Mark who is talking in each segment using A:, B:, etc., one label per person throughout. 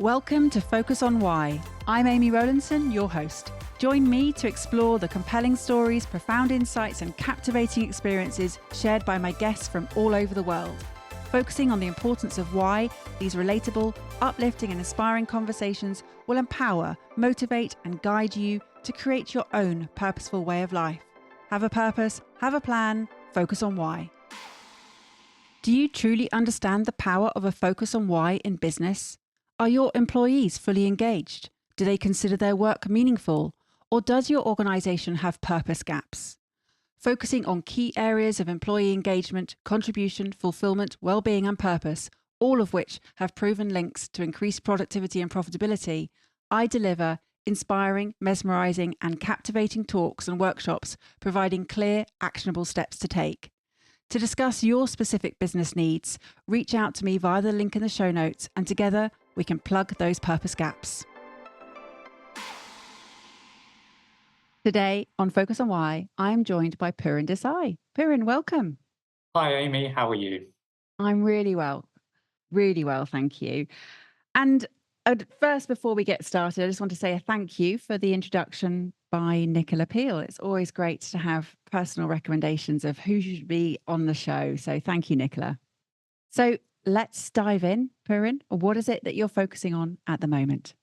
A: Welcome to Focus on Why. I'm Amy Rowlandson, your host. Join me to explore the compelling stories, profound insights, and captivating experiences shared by my guests from all over the world, focusing on the importance of why these relatable, uplifting, and inspiring conversations will empower, motivate, and guide you to create your own purposeful way of life. Have a purpose, have a plan, focus on why. Do you truly understand the power of a focus on why in business? Are your employees fully engaged? Do they consider their work meaningful? Or does your organisation have purpose gaps? Focusing on key areas of employee engagement, contribution, fulfilment, well-being and purpose, all of which have proven links to increased productivity and profitability, I deliver inspiring, mesmerising and captivating talks and workshops providing clear, actionable steps to take. To discuss your specific business needs, reach out to me via the link in the show notes and together we can plug those purpose gaps. Today on Focus on Why, I am joined by Pooran Desai. Pooran, welcome.
B: Hi, Amy. How are you?
A: I'm really well, thank you. And first, before we get started, I just want to say a thank you for the introduction by Nicola Peel. It's always great to have personal recommendations of who should be on the show. So thank you, Nicola. So let's dive in, Pooran. What is it that you're focusing on at the moment?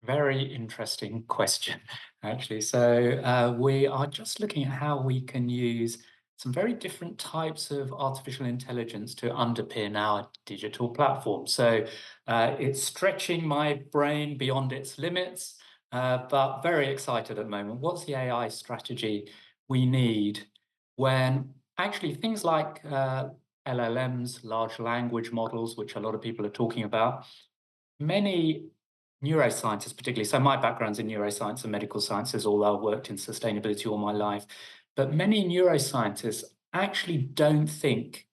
B: Very interesting question, actually. So we are just looking at how we can use some very different types of artificial intelligence to underpin our digital platform. So it's stretching my brain beyond its limits, but very excited at the moment. What's the AI strategy we need when actually things like LLMs, large language models, which a lot of people are talking about, many neuroscientists particularly, so my background's in neuroscience and medical sciences, although I've worked in sustainability all my life, but many neuroscientists actually don't think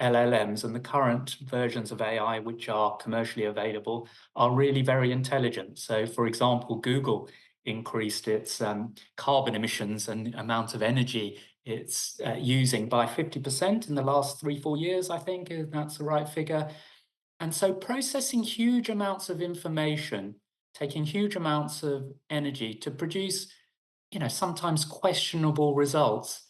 B: LLMs and the current versions of AI which are commercially available are really very intelligent. So for example, Google increased its carbon emissions and amount of energy it's using by 50% in the last 3-4 years, I think, if that's the right figure. And so processing huge amounts of information, taking huge amounts of energy to produce, sometimes questionable results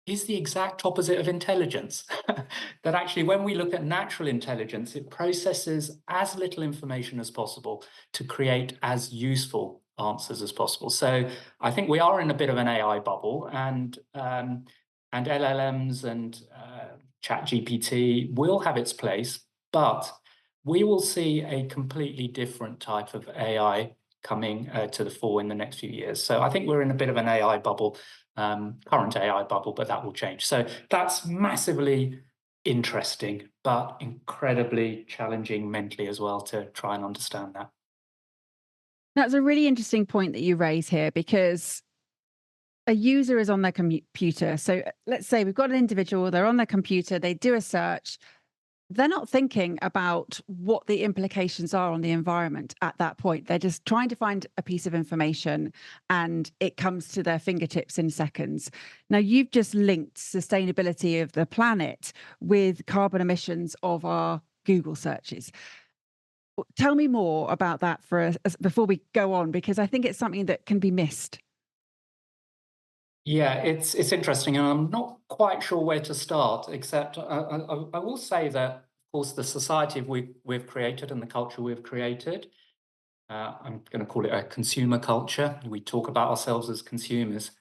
B: is the exact opposite of intelligence. That actually, when we look at natural intelligence, it processes as little information as possible to create as useful answers as possible. So I think we are in a bit of an AI bubble, and LLMs and ChatGPT will have its place, but we will see a completely different type of AI coming to the fore in the next few years. So I think we're in a bit of an AI bubble, current AI bubble, but that will change. So that's massively interesting, but incredibly challenging mentally as well to try and understand that.
A: That's a really interesting point that you raise here because a user is on their computer. So let's say we've got an individual, they're on their computer, they do a search. They're not thinking about what the implications are on the environment at that point. They're just trying to find a piece of information and it comes to their fingertips in seconds. Now, you've just linked sustainability of the planet with carbon emissions of our Google searches. Tell me more about that for us before we go on, because I think it's something that can be missed.
B: Yeah, it's interesting, and I'm not quite sure where to start. Except I will say that, of course, the society we've created and the culture we've created, I'm going to call it a consumer culture. We talk about ourselves as consumers,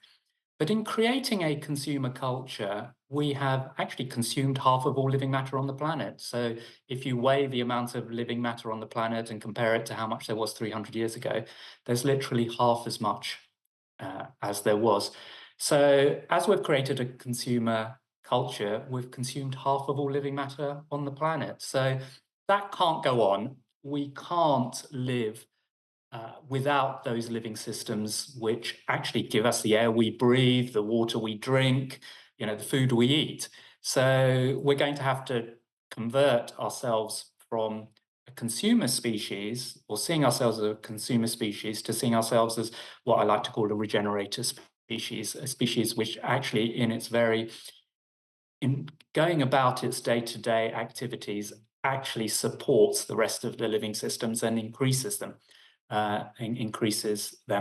B: but in creating a consumer culture, we have actually consumed half of all living matter on the planet. So if you weigh the amount of living matter on the planet and compare it to how much there was 300 years ago, there's literally half as much as there was. So as we've created a consumer culture, we've consumed half of all living matter on the planet. So that can't go on. We can't live without those living systems which actually give us the air we breathe, the water we drink, the food we eat. So we're going to have to convert ourselves from a consumer species, or seeing ourselves as a consumer species, to seeing ourselves as what I like to call a regenerative species, a species which actually in going about its day-to-day activities actually supports the rest of the living systems and increases them.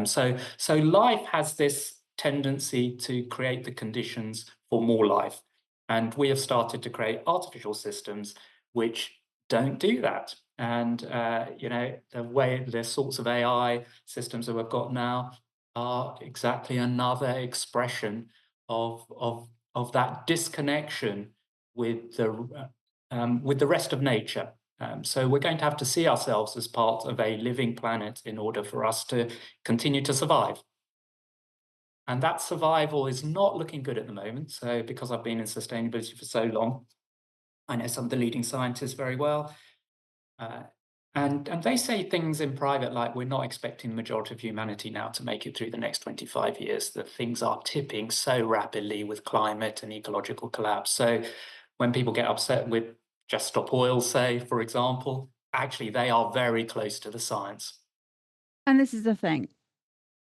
B: So life has this tendency to create the conditions for more life. And we have started to create artificial systems which don't do that. And the sorts of AI systems that we've got now are exactly another expression of that disconnection with the rest of nature. So we're going to have to see ourselves as part of a living planet in order for us to continue to survive. And that survival is not looking good at the moment. So because I've been in sustainability for so long, I know some of the leading scientists very well. Uh, and they say things in private like, we're not expecting the majority of humanity now to make it through the next 25 years, that things are tipping so rapidly with climate and ecological collapse. So when people get upset with just stop oil, say, for example, actually they are very close to the science.
A: And this is the thing.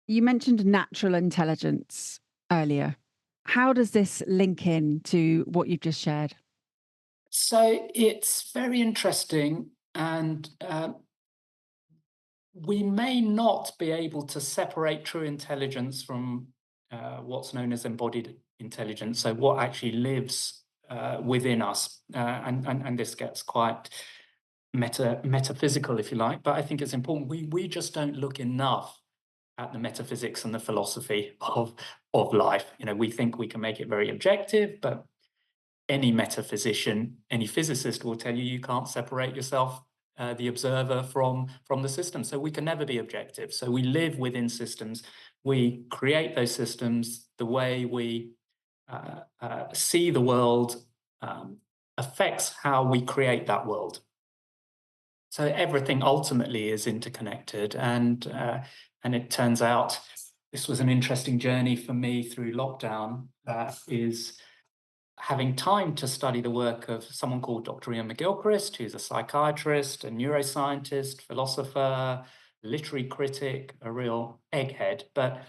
A: You mentioned natural intelligence earlier. How does this link in to what you've just shared?
B: So it's very interesting, and we may not be able to separate true intelligence from what's known as embodied intelligence, so what actually lives within us. And this gets quite metaphysical, if you like, but I think it's important. We just don't look enough at the metaphysics and the philosophy of life. We think we can make it very objective, but any metaphysician, any physicist will tell you you can't separate yourself, the observer, from the system. So we can never be objective. So we live within systems. We create those systems. The way we see the world affects how we create that world. So everything ultimately is interconnected, and it turns out this was an interesting journey for me through lockdown. Is having time to study the work of someone called Dr. Ian McGilchrist, who's a psychiatrist, a neuroscientist, philosopher, literary critic, a real egghead. But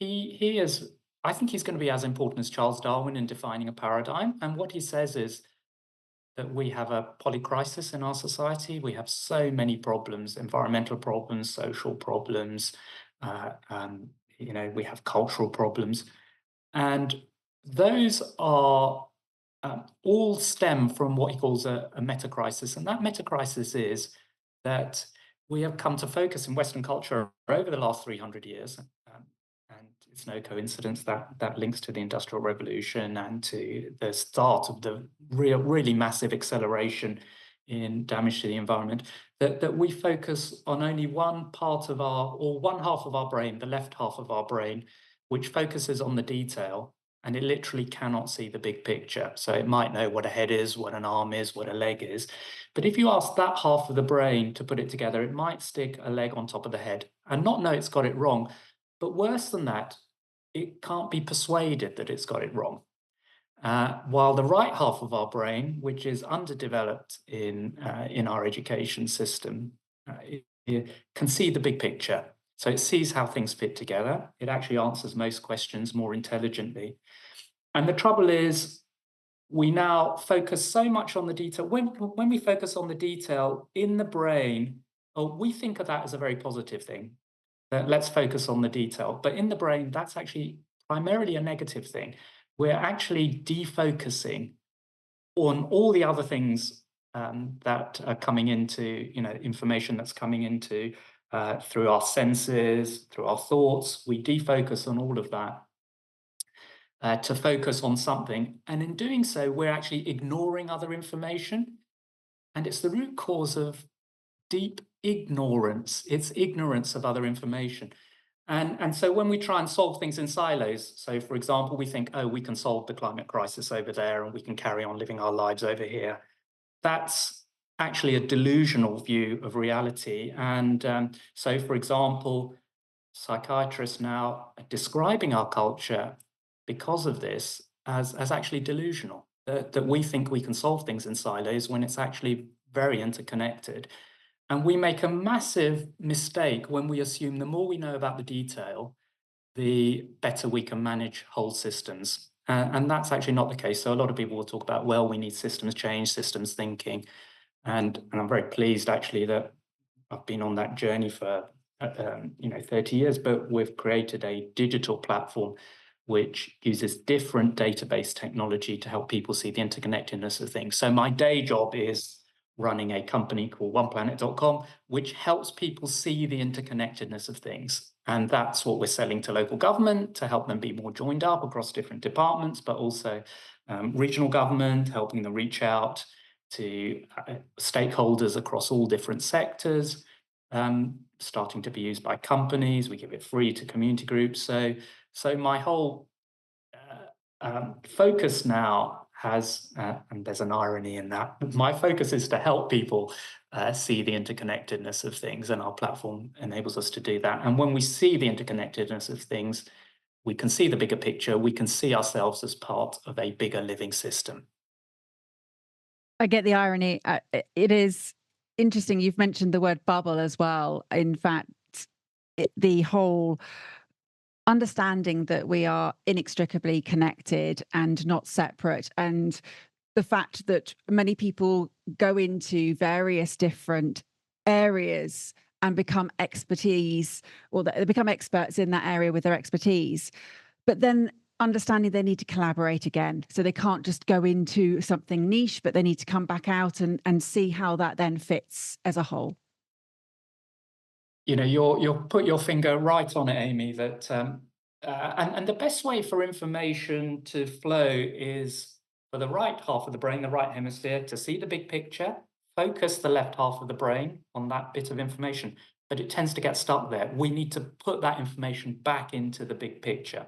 B: he is, I think he's going to be as important as Charles Darwin in defining a paradigm. And what he says is that we have a polycrisis in our society. We have so many problems: environmental problems, social problems, uh, um, we have cultural problems. And those are all stem from what he calls a metacrisis. And that metacrisis is that we have come to focus in Western culture over the last 300 years. And it's no coincidence that that links to the Industrial Revolution and to the start of the really massive acceleration in damage to the environment, that we focus on only one part of or one half of our brain, the left half of our brain, which focuses on the detail, and it literally cannot see the big picture. So it might know what a head is, what an arm is, what a leg is. But if you ask that half of the brain to put it together, it might stick a leg on top of the head and not know it's got it wrong. But worse than that, it can't be persuaded that it's got it wrong. While the right half of our brain, which is underdeveloped in our education system, it can see the big picture. So it sees how things fit together. It actually answers most questions more intelligently. And the trouble is, we now focus so much on the detail. When we focus on the detail in the brain, we think of that as a very positive thing. That let's focus on the detail. But in the brain, that's actually primarily a negative thing. We're actually defocusing on all the other things that are coming into, information that's coming into through our senses, through our thoughts. We defocus on all of that to focus on something. And in doing so, we're actually ignoring other information. And it's the root cause of deep ignorance. It's ignorance of other information. And so when we try and solve things in silos, so for example, we think, oh, we can solve the climate crisis over there and we can carry on living our lives over here. That's actually a delusional view of reality. And so, for example, psychiatrists now are describing our culture because of this as actually delusional, that we think we can solve things in silos when it's actually very interconnected. And we make a massive mistake when we assume the more we know about the detail, the better we can manage whole systems. And that's actually not the case. So a lot of people will talk about, well, we need systems change, systems thinking. And I'm very pleased actually that I've been on that journey for 30 years, but we've created a digital platform which uses different database technology to help people see the interconnectedness of things. So my day job is running a company called OnePlanet.com, which helps people see the interconnectedness of things. And that's what we're selling to local government to help them be more joined up across different departments, but also regional government, helping them reach out to stakeholders across all different sectors, starting to be used by companies. We give it free to community groups. So my whole focus now has, and there's an irony in that, my focus is to help people see the interconnectedness of things, and our platform enables us to do that. And when we see the interconnectedness of things, we can see the bigger picture, we can see ourselves as part of a bigger living system.
A: I get the irony. It is interesting. You've mentioned the word bubble as well. In fact, the whole understanding that we are inextricably connected and not separate, and the fact that many people go into various different areas and become expertise, or they become experts in that area with their expertise, but then understanding they need to collaborate again. So they can't just go into something niche, but they need to come back out and see how that then fits as a whole.
B: You'll put your finger right on it, Amy, that and the best way for information to flow is for the right half of the brain, the right hemisphere, to see the big picture, focus the left half of the brain on that bit of information, but it tends to get stuck there. We need to put that information back into the big picture.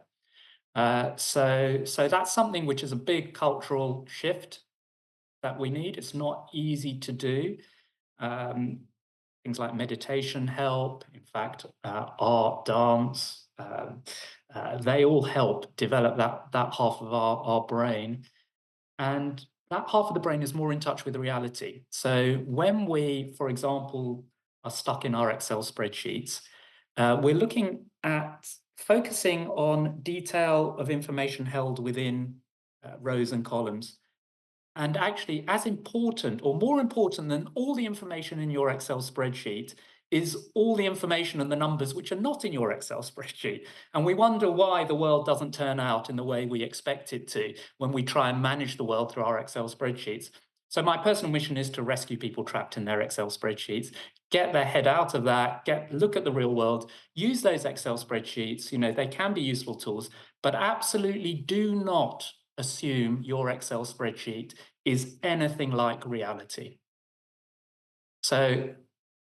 B: So that's something which is a big cultural shift that we need. It's not easy to do. Um, Things like meditation help. In fact, art, dance, they all help develop that half of our brain. And that half of the brain is more in touch with reality. So when we, for example, are stuck in our Excel spreadsheets, we're looking at focusing on detail of information held within rows and columns. And actually, as important or more important than all the information in your Excel spreadsheet is all the information and the numbers which are not in your Excel spreadsheet. And we wonder why the world doesn't turn out in the way we expect it to when we try and manage the world through our Excel spreadsheets. So my personal mission is to rescue people trapped in their Excel spreadsheets, get their head out of that, look at the real world, use those Excel spreadsheets. They can be useful tools, but absolutely do not assume your Excel spreadsheet is anything like reality. So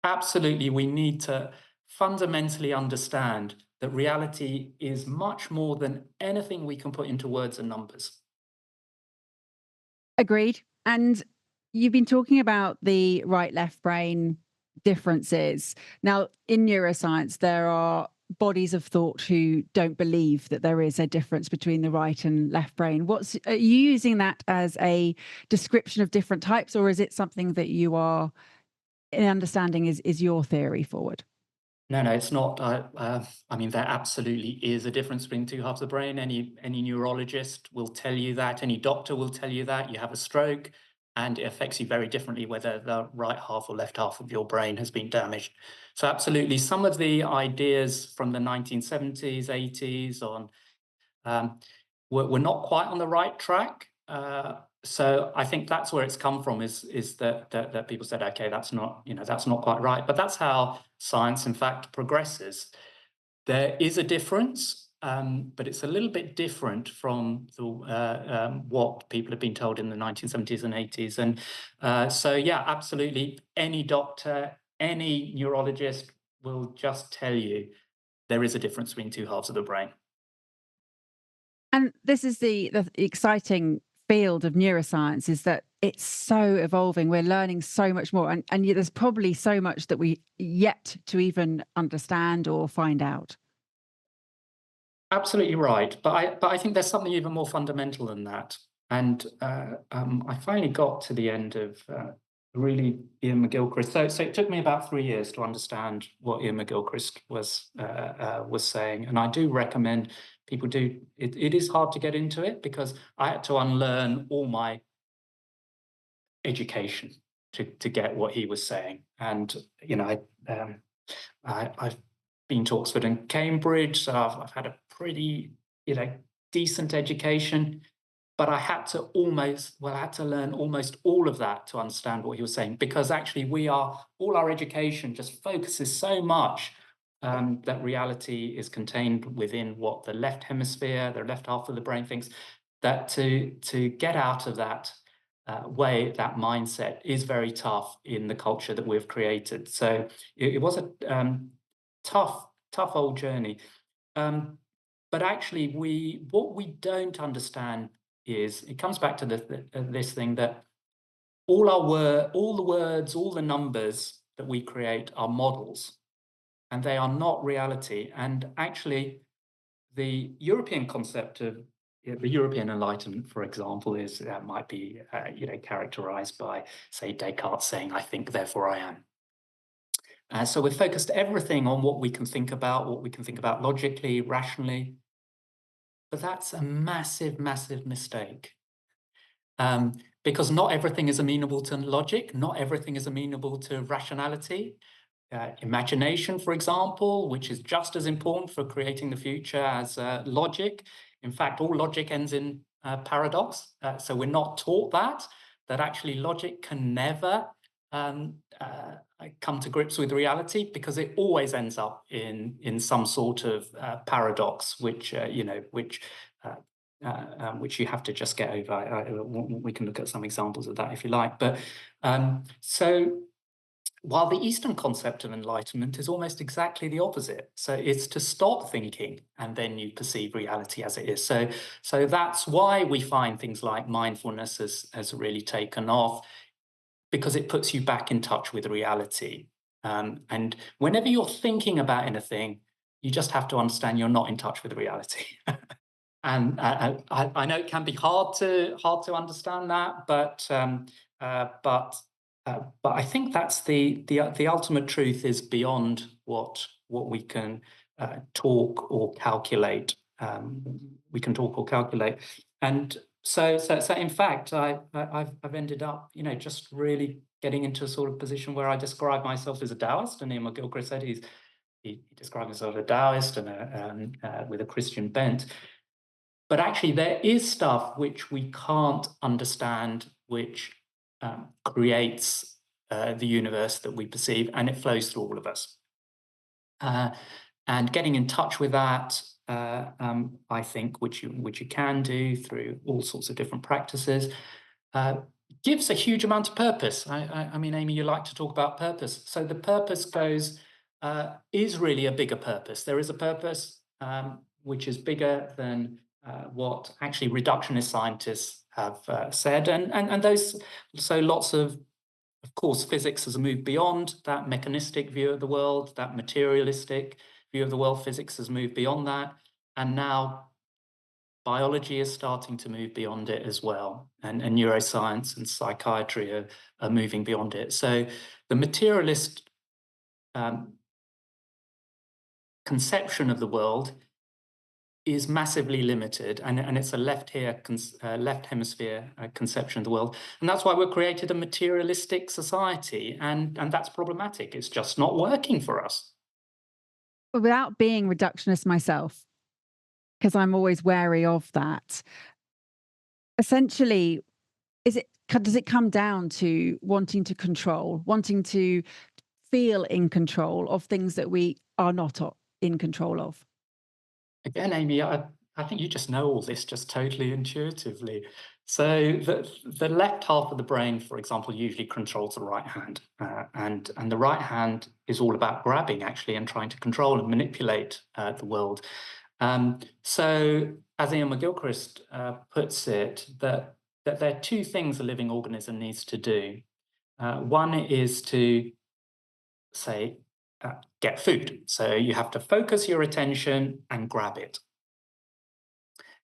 B: absolutely, we need to fundamentally understand that reality is much more than anything we can put into words and numbers.
A: Agreed. And you've been talking about the right left brain differences. Now, in neuroscience, there are bodies of thought who don't believe that there is a difference between the right and left brain. Are you using that as a description of different types, or is it something that you are in understanding is your theory forward?
B: No, it's not. I mean, there absolutely is a difference between two halves of the brain. Any neurologist will tell you that. Any doctor will tell you that. You have a stroke, and it affects you very differently whether the right half or left half of your brain has been damaged. So, absolutely, some of the ideas from the 1970s, 80s on we're not quite on the right track. So I think that's where it's come from, is that people said, okay, that's not quite right. But that's how science, in fact, progresses. There is a difference, but it's a little bit different from what people have been told in the 1970s and 80s. And so, yeah, absolutely, any doctor, any neurologist will just tell you there is a difference between two halves of the brain.
A: And this is the exciting field of neuroscience, is that it's so evolving. We're learning so much more. And yet there's probably so much that we yet to even understand or find out.
B: Absolutely right, but I think there's something even more fundamental than that. And I finally got to the end of really Ian McGilchrist. So it took me about 3 years to understand what Ian McGilchrist was saying, and I do recommend people do. It is hard to get into it because I had to unlearn all my education. to get what he was saying. And I've been to Oxford and Cambridge, so I've had a pretty decent education. But I had to learn almost all of that to understand what he was saying, because actually all our education just focuses so much that reality is contained within what the left hemisphere, the left half of the brain thinks, that to get out of that that mindset is very tough in the culture that we've created. So it was a tough old journey. But actually, what we don't understand is, it comes back to this thing that all the words, all the numbers that we create are models, and they are not reality. And actually, the European concept of the European Enlightenment, for example, might be characterized by, say, Descartes saying, "I think, therefore I am." So we've focused everything on what we can think about logically, rationally. But that's a massive, massive mistake. Because not everything is amenable to logic, not everything is amenable to rationality. Imagination, for example, which is just as important for creating the future as logic. In fact, all logic ends in paradox. So we're not taught that actually logic can never come to grips with reality, because it always ends up in some sort of paradox, which which you have to just get over. We can look at some examples of that if you like. But so while the Eastern concept of enlightenment is almost exactly the opposite. So it's to stop thinking and then you perceive reality as it is. So that's why we find things like mindfulness has really taken off, because it puts you back in touch with reality. And whenever you're thinking about anything, you just have to understand you're not in touch with reality. And I know it can be hard to understand that, but I think that's the ultimate truth is beyond what we can talk or calculate. We can talk or calculate, and so in fact, I've ended up, just really getting into a sort of position where I describe myself as a Taoist, and Ian McGilchrist said he described himself as a Taoist and with a Christian bent. But actually, there is stuff which we can't understand, which creates the universe that we perceive, and it flows through all of us. And getting in touch with that, I think, which you can do through all sorts of different practices, gives a huge amount of purpose. I mean, Amy, you like to talk about purpose. So the purpose is really a bigger purpose. There is a purpose which is bigger than what actually reductionist scientists have said, and those. So lots of course, physics has moved beyond that mechanistic view of the world, that materialistic view of the world. Physics has moved beyond that, and now biology is starting to move beyond it as well, and neuroscience and psychiatry are moving beyond it. So the materialist conception of the world is massively limited, and it's a left hemisphere conception of the world, and that's why we've created a materialistic society, and that's problematic. It's just not working for us.
A: But without being reductionist myself, because I'm always wary of that, essentially, does it come down to wanting to control, wanting to feel in control of things that we are not in control of?
B: Again, Amy, I think you just know all this just totally intuitively. So the left half of the brain, for example, usually controls the right hand, and the right hand is all about grabbing, actually, and trying to control and manipulate the world. So, as Ian McGilchrist puts it, that there are two things a living organism needs to do. One is to, say, get food. So you have to focus your attention and grab it.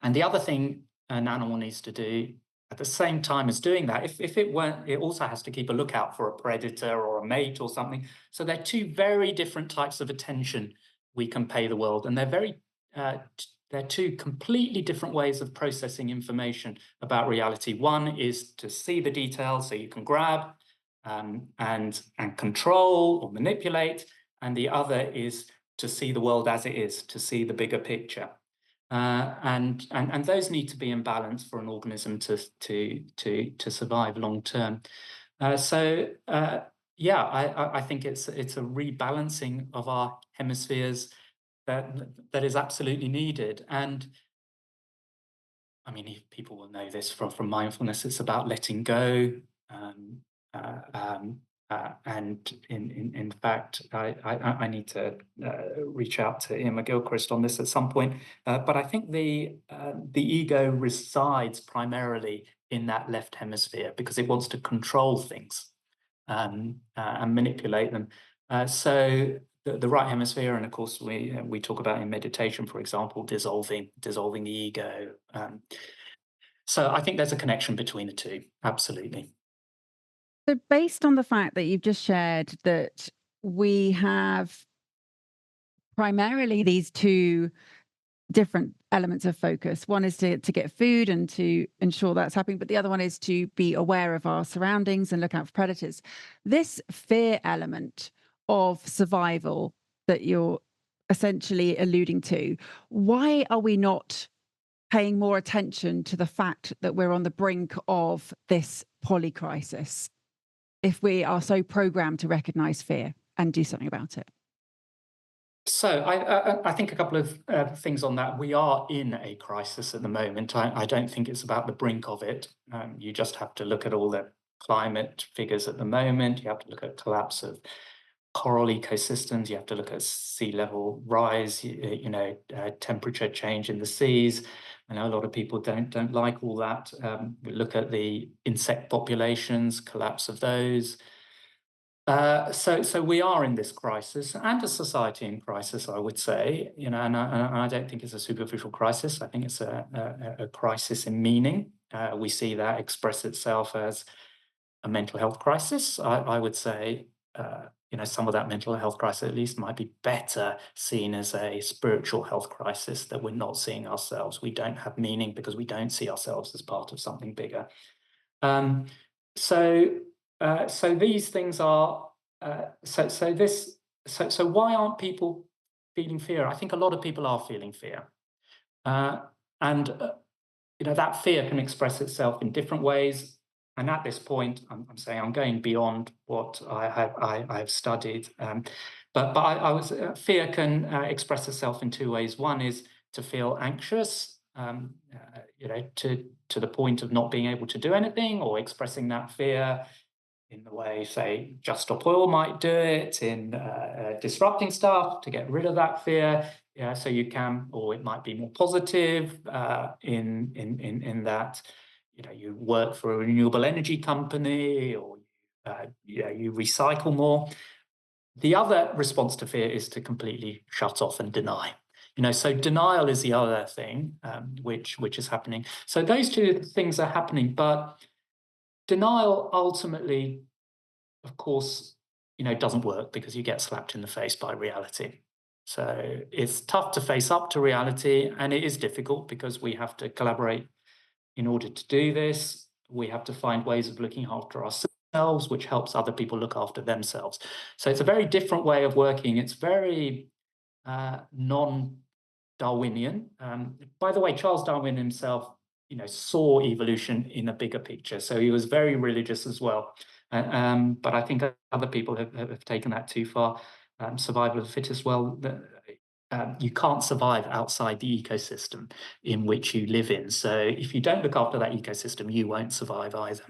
B: And the other thing an animal needs to do at the same time as doing that, if it weren't, it also has to keep a lookout for a predator or a mate or something. So they're two very different types of attention we can pay the world, and they're two completely different ways of processing information about reality. One is to see the details so you can grab, and control or manipulate, and the other is to see the world as it is, to see the bigger picture. And those need to be in balance for an organism to survive long term. So yeah, I think it's a rebalancing of our hemispheres that is absolutely needed. And I mean, people will know this from mindfulness. It's about letting go, um, and in fact, I need to reach out to Ian McGilchrist on this at some point. But I think the ego resides primarily in that left hemisphere because it wants to control things, and manipulate them. So the right hemisphere, and of course we talk about in meditation, for example, dissolving the ego. So I think there's a connection between the two. Absolutely.
A: So, based on the fact that you've just shared that we have primarily these two different elements of focus. One is to get food and to ensure that's happening, but the other one is to be aware of our surroundings and look out for predators. This fear element of survival that you're essentially alluding to, why are we not paying more attention to the fact that we're on the brink of this polycrisis if we are so programmed to recognize fear and do something about it?
B: So I think a couple of things on that. We are in a crisis at the moment. I don't think it's about the brink of it. You just have to look at all the climate figures at the moment. You have to look at collapse of coral ecosystems. You have to look at sea level rise. Temperature change in the seas. I know a lot of people don't like all that. We look at the insect populations, collapse of those. So we are in this crisis and a society in crisis, I would say, and I don't think it's a superficial crisis. I think it's a crisis in meaning. We see that express itself as a mental health crisis. I would say, some of that mental health crisis at least might be better seen as a spiritual health crisis, that we're not seeing ourselves. We don't have meaning because we don't see ourselves as part of something bigger. Um, so so these things are so why aren't people feeling fear? I think a lot of people are feeling fear, uh, and that fear can express itself in different ways. And at this point, I'm saying I'm going beyond what I've studied, but I was fear can express itself in two ways. One is to feel anxious, to the point of not being able to do anything, or expressing that fear in the way, say, Just Stop Oil might do it, in disrupting stuff to get rid of that fear. Yeah, so you can, or it might be more positive, in that, you work for a renewable energy company, or you recycle more. The other response to fear is to completely shut off and deny. So denial is the other thing, which is happening. So those two things are happening, but denial ultimately, of course, doesn't work because you get slapped in the face by reality. So it's tough to face up to reality, and it is difficult because we have to collaborate in order to do this. We have to find ways of looking after ourselves, which helps other people look after themselves. So it's a very different way of working. It's very non-Darwinian. By the way, Charles Darwin himself, saw evolution in a bigger picture. So he was very religious as well. But I think other people have taken that too far. Survival of the fittest. Well, you can't survive outside the ecosystem in which you live in. So if you don't look after that ecosystem, you won't survive either.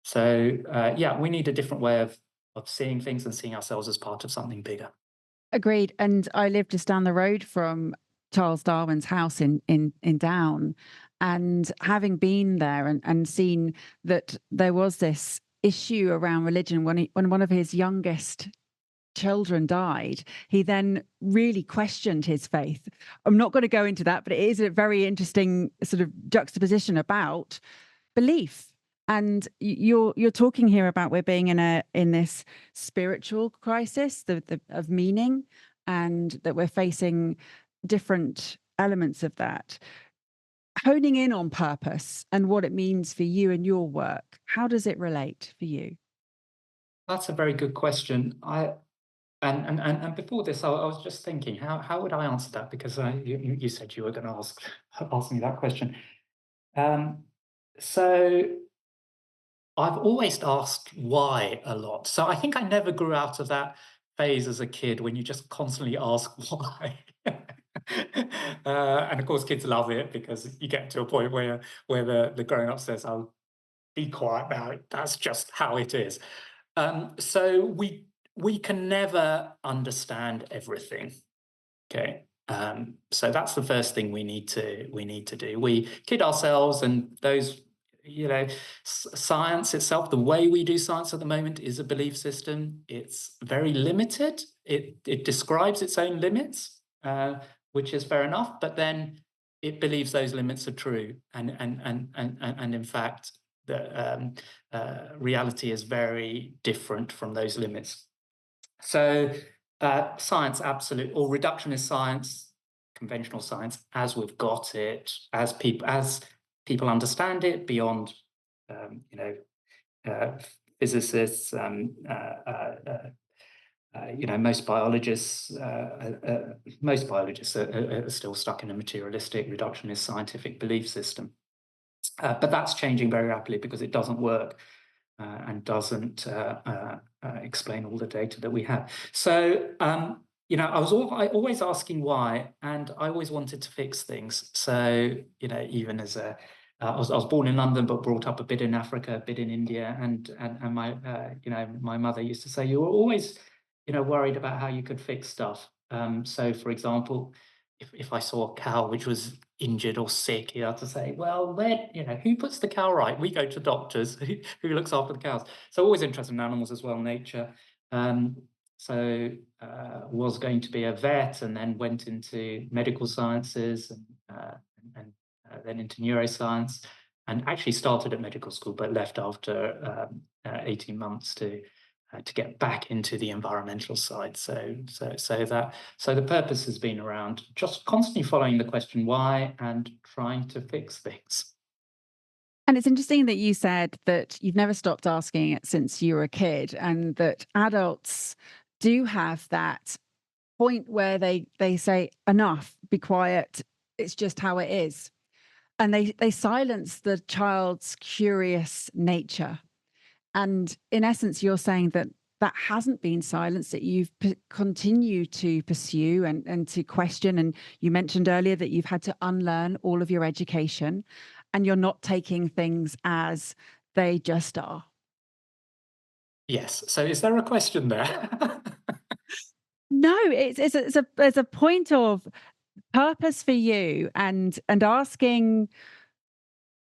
B: So yeah, we need a different way of seeing things and seeing ourselves as part of something bigger.
A: Agreed. And I live just down the road from Charles Darwin's house in Down. And having been there and seen that there was this issue around religion when one of his youngest children died, he then really questioned his faith. I'm not going to go into that, but it is a very interesting sort of juxtaposition about belief. And you're talking here about we're being in this spiritual crisis of meaning, and that we're facing different elements of that. Honing in on purpose and what it means for you and your work, how does it relate for you?
B: That's a very good question. And before this, I was just thinking, how would I answer that? Because you said you were going to ask me that question. Um, so I've always asked why a lot. So I think I never grew out of that phase as a kid when you just constantly ask why. And of course, kids love it because you get to a point where the grown up says, "Oh, be quiet now. That's just how it is." So we can never understand everything. Okay. So that's the first thing we need to do. We kid ourselves, and those, science itself, the way we do science at the moment is a belief system. It's very limited. It describes its own limits, which is fair enough. But then it believes those limits are true, and in fact, the reality is very different from those limits. So, science, absolute, or reductionist science, conventional science, as we've got it, as people understand it, beyond, um, you know, uh, physicists, most biologists are still stuck in a materialistic, reductionist scientific belief system. But that's changing very rapidly because it doesn't work and doesn't explain all the data that we have. So, I always asking why, and I always wanted to fix things. So, even as I was born in London, but brought up a bit in Africa, a bit in India, and my, my mother used to say, you were always, worried about how you could fix stuff. So, for example, if I saw a cow which was injured or sick, you have to say, well, who puts the cow right? We go to doctors. Who looks after the cows? So always interested in animals as well, nature. Was going to be a vet, and then went into medical sciences, and then into neuroscience, and actually started at medical school, but left after 18 months to get back into the environmental side. So the purpose has been around just constantly following the question why and trying to fix things.
A: And it's interesting that you said that you've never stopped asking it since you were a kid, and that adults do have that point where they say, enough, be quiet, it's just how it is. And they silence the child's curious nature. And in essence, you're saying that that hasn't been silenced, that you've continued to pursue and to question. And you mentioned earlier that you've had to unlearn all of your education, and you're not taking things as they just are.
B: Yes. So is there a question there?
A: No, it's a point of purpose for you, and asking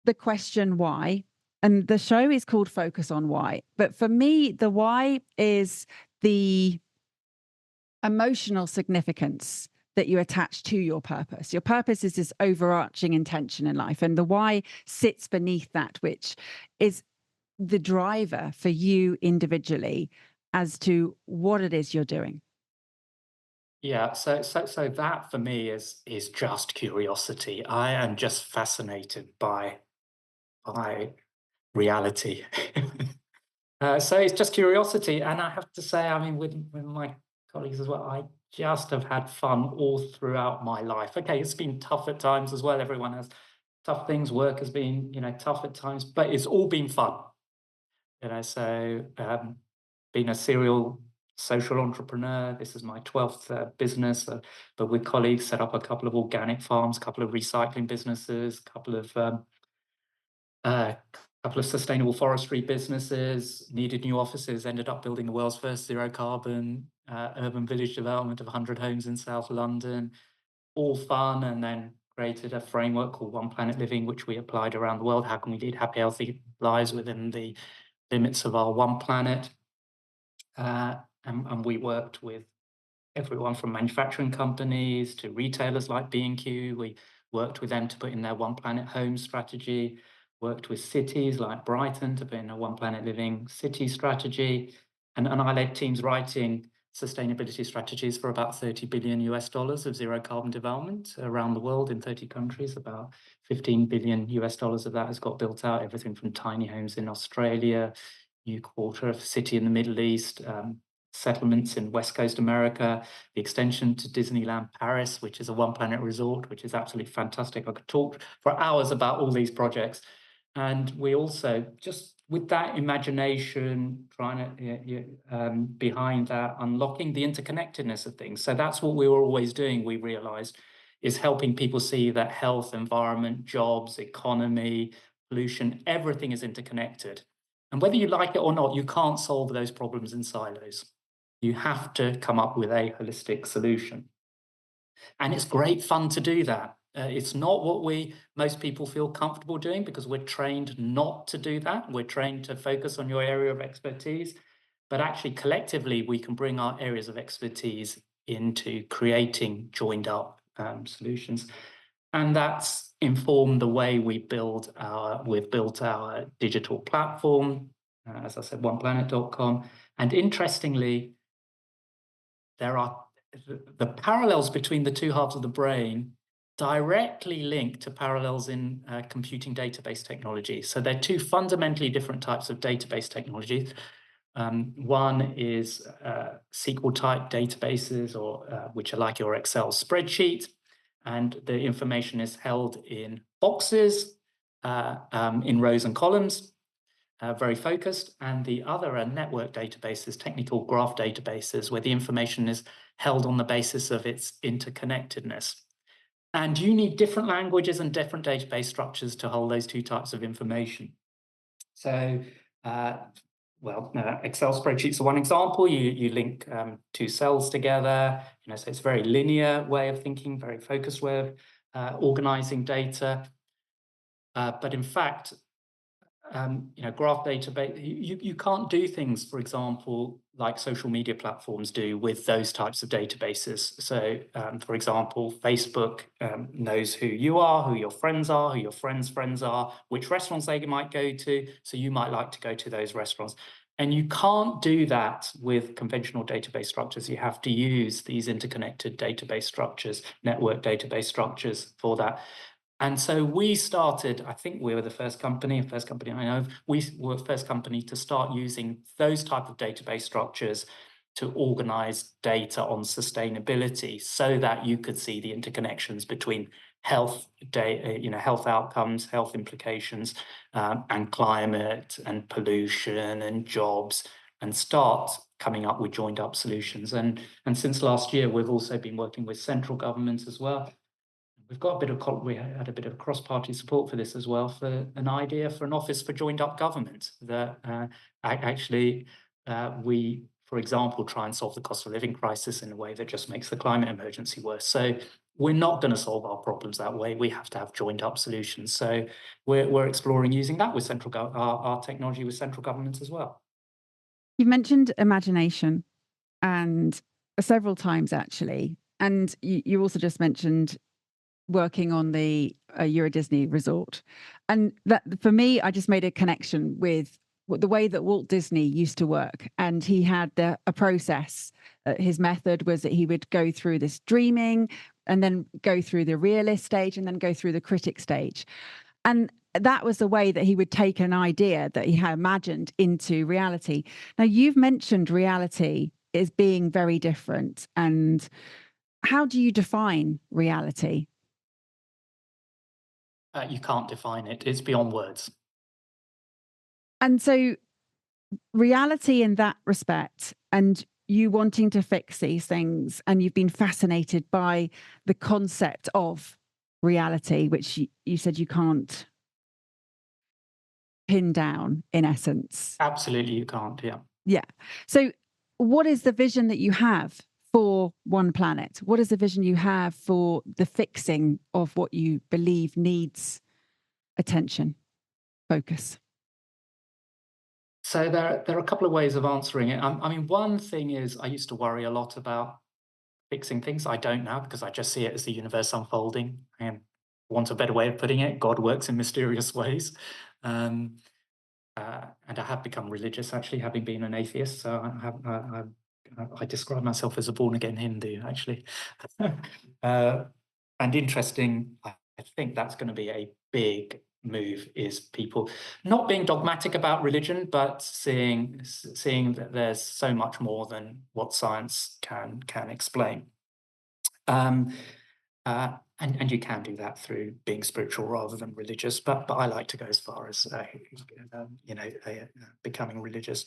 A: the question why. And the show is called Focus on Why. But for me, the why is the emotional significance that you attach to your purpose. Your purpose is this overarching intention in life, and the why sits beneath that, which is the driver for you individually as to what it is you're doing.
B: Yeah, so that for me is just curiosity. I am just fascinated by reality. So it's just curiosity, and I have to say, I mean, with my colleagues as well, I just have had fun all throughout my life. Okay, it's been tough at times as well. Everyone has tough things. Work has been, tough at times, but it's all been fun. So being a serial social entrepreneur, this is my 12th business, but with colleagues, set up a couple of organic farms, a couple of recycling businesses, a couple of sustainable forestry businesses, needed new offices, ended up building the world's first zero carbon urban village development of 100 homes in South London, all fun, and then created a framework called OnePlanet Living, which we applied around the world. How can we lead happy, healthy lives within the limits of our one planet? And we worked with everyone from manufacturing companies to retailers like B&Q. We worked with them to put in their One Planet Home strategy, worked with cities like Brighton to put in a One Planet Living city strategy. And I led teams writing sustainability strategies for about $30 billion of zero carbon development around the world in 30 countries. About $15 billion of that has got built out, everything from tiny homes in Australia, new quarter, a city in the Middle East, settlements in West Coast America, the extension to Disneyland Paris, which is a One Planet resort, which is absolutely fantastic. I could talk for hours about all these projects. And we also, just with that imagination, trying to, behind that, unlocking the interconnectedness of things. So that's what we were always doing, we realized, is helping people see that health, environment, jobs, economy, pollution, everything is interconnected. And whether you like it or not, you can't solve those problems in silos. You have to come up with a holistic solution. And it's great fun to do that. It's not what most people feel comfortable doing, because we're trained not to do that. We're trained to focus on your area of expertise. But actually, collectively, we can bring our areas of expertise into creating joined up solutions. And that's informed the way we've built our digital platform, as I said, oneplanet.com. And interestingly, there are the parallels between the two halves of the brain directly linked to parallels in computing database technology. So they're two fundamentally different types of database technologies. One is SQL type databases, or which are like your Excel spreadsheet, and the information is held in boxes, in rows and columns, very focused. And the other are network databases, technical graph databases, where the information is held on the basis of its interconnectedness. And you need different languages and different database structures to hold those two types of information. So, Excel spreadsheets are one example. You link two cells together. So it's a very linear way of thinking, very focused way of organizing data. But in fact, graph database, you can't do things, for example, like social media platforms do with those types of databases. So, for example, Facebook knows who you are, who your friends are, who your friends' friends are, which restaurants they might go to. So you might like to go to those restaurants. And you can't do that with conventional database structures. You have to use these interconnected database structures, network database structures for that. And so we started, I think we were the first company I know of, we were the first company to start using those type of database structures to organize data on sustainability, so that you could see the interconnections between health data, health outcomes, health implications, and climate and pollution and jobs, and start coming up with joined up solutions. And since last year, we've also been working with central governments as well. We had a bit of cross-party support for this as well, for an idea for an office for joined up government that we, for example, try and solve the cost of living crisis in a way that just makes the climate emergency worse. So we're not going to solve our problems that way. We have to have joined up solutions. So we're exploring using that with our technology with central governments as well.
A: You've mentioned imagination, and several times actually, and you also just mentioned working on the Euro Disney resort. And that, for me, I just made a connection with the way that Walt Disney used to work. And he had a process. His method was that he would go through this dreaming, and then go through the realist stage, and then go through the critic stage. And that was the way that he would take an idea that he had imagined into reality. Now, you've mentioned reality as being very different. And how do you define reality?
B: You can't define it. It's beyond words.
A: And so, reality in that respect, and you wanting to fix these things, and you've been fascinated by the concept of reality, which you said you can't pin down, in essence.
B: Absolutely, you can't. Yeah.
A: Yeah. So, what is the vision that you have for One Planet? What is the vision you have for the fixing of what you believe needs attention, focus?
B: So there are a couple of ways of answering it. I mean, one thing is, I used to worry a lot about fixing things. I don't now, because I just see it as the universe unfolding. And want a better way of putting it, God works in mysterious ways. And I have become religious, actually, having been an atheist. So I describe myself as a born-again Hindu, actually. And interesting, I think that's going to be a big move is people not being dogmatic about religion, but seeing that there's so much more than what science can explain. Um, and you can do that through being spiritual rather than religious, but I like to go as far as becoming religious.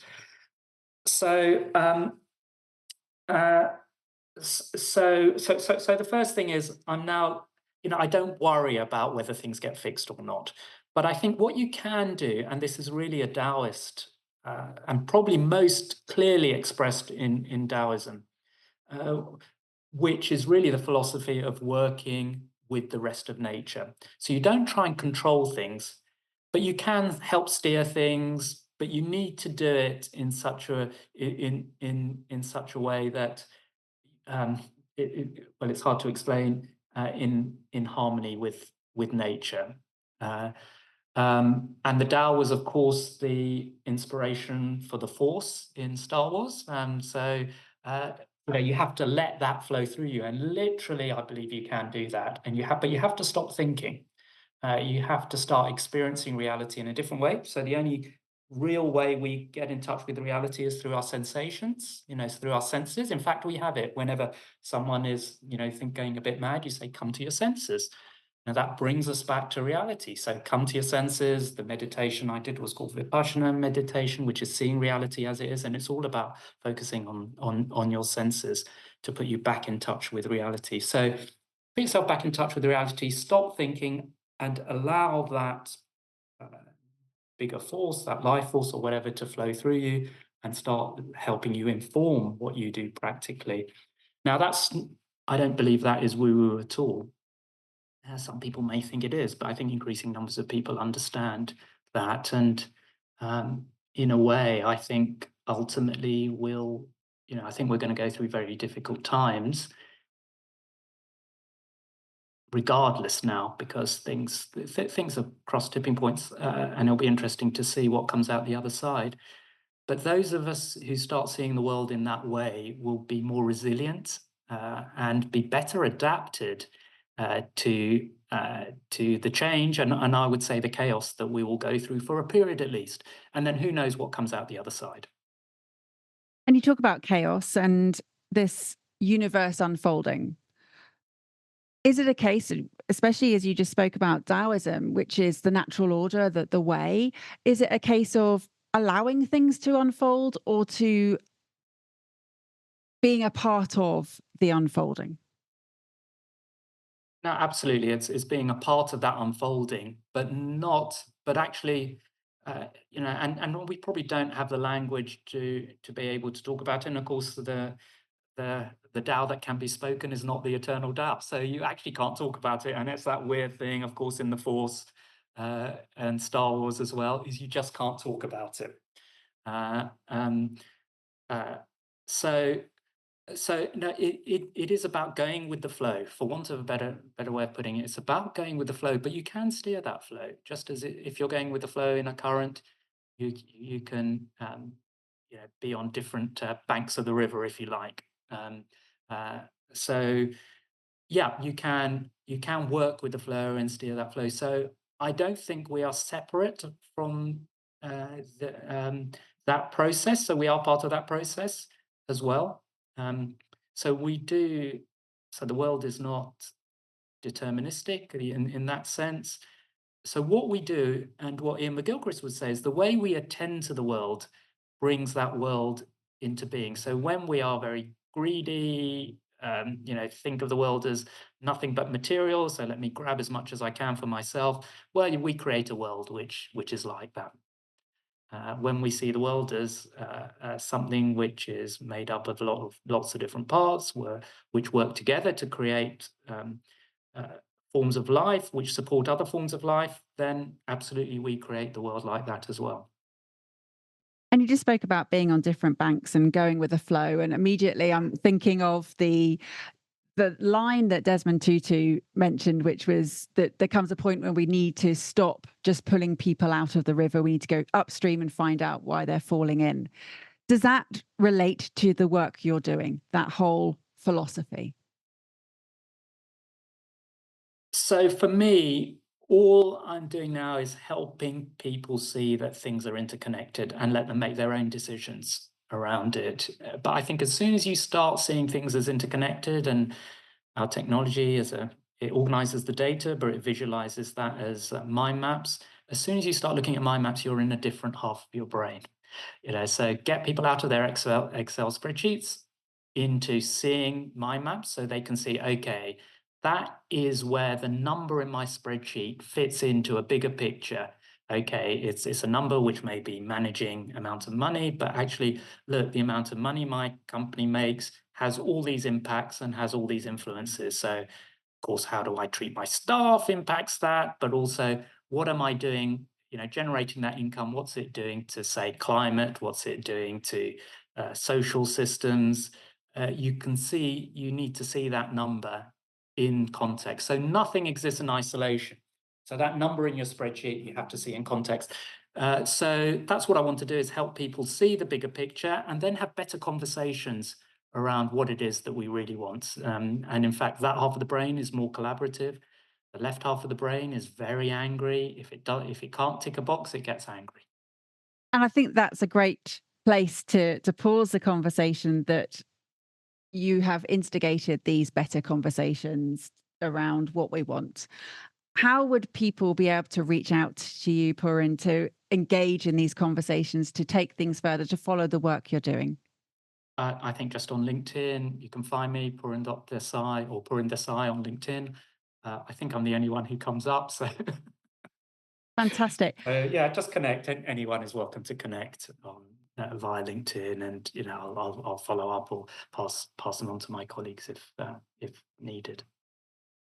B: So uh, so the first thing is I'm now, I don't worry about whether things get fixed or not. But I think what you can do, and this is really a Taoist, and probably most clearly expressed in Taoism, uh, which is really the philosophy of working with the rest of nature. So you don't try and control things, but you can help steer things. But you need to do it in such a way that um, well, it's hard to explain in harmony with nature. Uh, and the Tao was, of course, the inspiration for the Force in Star Wars. Uh, you have to let that flow through you, and literally, I believe you can do that. But you have to stop thinking. You have to start experiencing reality in a different way. So the only real way we get in touch with the reality is through our sensations, through our senses. In fact, we have it whenever someone is, going a bit mad, you say, come to your senses. Now that brings us back to reality. So come to your senses. The meditation I did was called Vipassana meditation, which is seeing reality as it is. And it's all about focusing on your senses to put you back in touch with reality. So put yourself back in touch with reality, stop thinking, and allow that bigger force, that life force or whatever, to flow through you and start helping you inform what you do practically. Now, I don't believe that is woo-woo at all. Some people may think it is, but I think increasing numbers of people understand that. And in a way, I think ultimately I think we're going to go through very difficult times regardless now, because things have crossed tipping points, and it'll be interesting to see what comes out the other side. But those of us who start seeing the world in that way will be more resilient and be better adapted to the change and I would say the chaos that we will go through for a period at least. And then who knows what comes out the other side.
A: And you talk about chaos and this universe unfolding. Is it a case, especially as you just spoke about Taoism, which is the natural order, the way, is it a case of allowing things to unfold or to being a part of the unfolding?
B: No, absolutely. It's being a part of that unfolding, but actually, and we probably don't have the language to be able to talk about it. And of course, the Tao that can be spoken is not the eternal Tao. So you actually can't talk about it. And it's that weird thing, of course, in the Force and Star Wars as well, is you just can't talk about it. Uh, um, uh, so no, it is about going with the flow, for want of a better way of putting it. It's about going with the flow, but you can steer that flow. Just as if you're going with the flow in a current, you can be on different banks of the river, if you like. Uh, so yeah, you can work with the flow and steer that flow. So I don't think we are separate from that process. So we are part of that process as well. Um, so we do. So the world is not deterministic in that sense. So what we do, and what Ian McGilchrist would say, is the way we attend to the world brings that world into being. So when we are very greedy, think of the world as nothing but material. So let me grab as much as I can for myself. Well, we create a world which is like that. When we see the world as something which is made up of lots of different parts, which work together to create forms of life which support other forms of life, then absolutely we create the world like that as well.
A: And you just spoke about being on different banks and going with the flow. And immediately I'm thinking of the line that Desmond Tutu mentioned, which was that there comes a point when we need to stop just pulling people out of the river. We need to go upstream and find out why they're falling in. Does that relate to the work you're doing, that whole philosophy?
B: So for me, All I'm doing now is helping people see that things are interconnected and let them make their own decisions around it. But I think as soon as you start seeing things as interconnected, and our technology it organizes the data, but it visualizes that as mind maps. As soon as you start looking at mind maps, you're in a different half of your brain. So get people out of their Excel spreadsheets into seeing mind maps, so they can see, okay, that is where the number in my spreadsheet fits into a bigger picture. Okay, it's a number which may be managing amount of money, but actually, look, the amount of money my company makes has all these impacts and has all these influences. So, of course, how do I treat my staff impacts that, but also what am I doing, generating that income? What's it doing to, say, climate? What's it doing to social systems? You need to see that number in context. So nothing exists in isolation. So that number in your spreadsheet, you have to see in context. So that's what I want to do, is help people see the bigger picture and then have better conversations around what it is that we really want. And in fact, that half of the brain is more collaborative. The left half of the brain is very angry. If it can't tick a box, it gets angry.
A: And I think that's a great place to pause the conversation, that you have instigated these better conversations around what we want. How would people be able to reach out to you, Pooran, to engage in these conversations, to take things further, to follow the work you're doing?
B: I think just on LinkedIn, you can find me, Pooran.Desai, or Pooran Desai on LinkedIn. I think I'm the only one who comes up. So,
A: Fantastic.
B: yeah, just connect. Anyone is welcome to connect on via LinkedIn, and I'll follow up or pass them on to my colleagues if needed.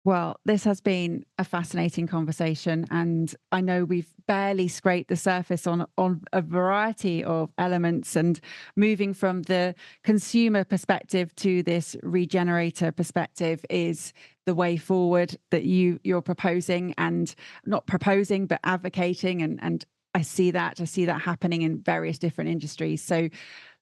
A: Well, this has been a fascinating conversation, and I know we've barely scraped the surface on a variety of elements, and moving from the consumer perspective to this regenerator perspective is the way forward that you're proposing, and not proposing, but advocating, and I see that happening in various different industries. So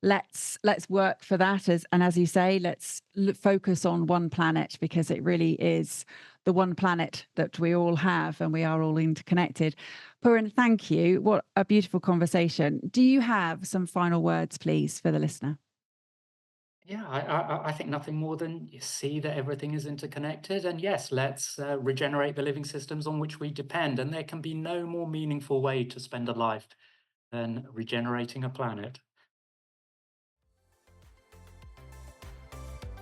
A: let's work for that, as you say, let's focus on one planet, because it really is the one planet that we all have, and we are all interconnected. Pooran, thank you. What a beautiful conversation. Do you have some final words, please, for the listener?
B: Yeah, I think nothing more than you see that everything is interconnected. And yes, let's regenerate the living systems on which we depend. And there can be no more meaningful way to spend a life than regenerating a planet.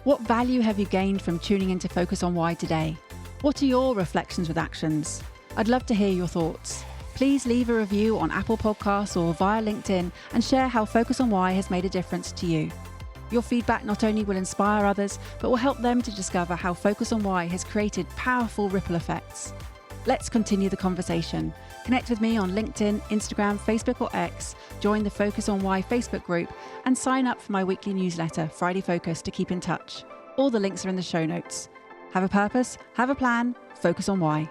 A: What value have you gained from tuning in to Focus on Why today? What are your reflections with actions? I'd love to hear your thoughts. Please leave a review on Apple Podcasts or via LinkedIn, and share how Focus on Why has made a difference to you. Your feedback not only will inspire others, but will help them to discover how Focus on Why has created powerful ripple effects. Let's continue the conversation. Connect with me on LinkedIn, Instagram, Facebook or X, join the Focus on Why Facebook group, and sign up for my weekly newsletter, Friday Focus, to keep in touch. All the links are in the show notes. Have a purpose, have a plan, focus on why.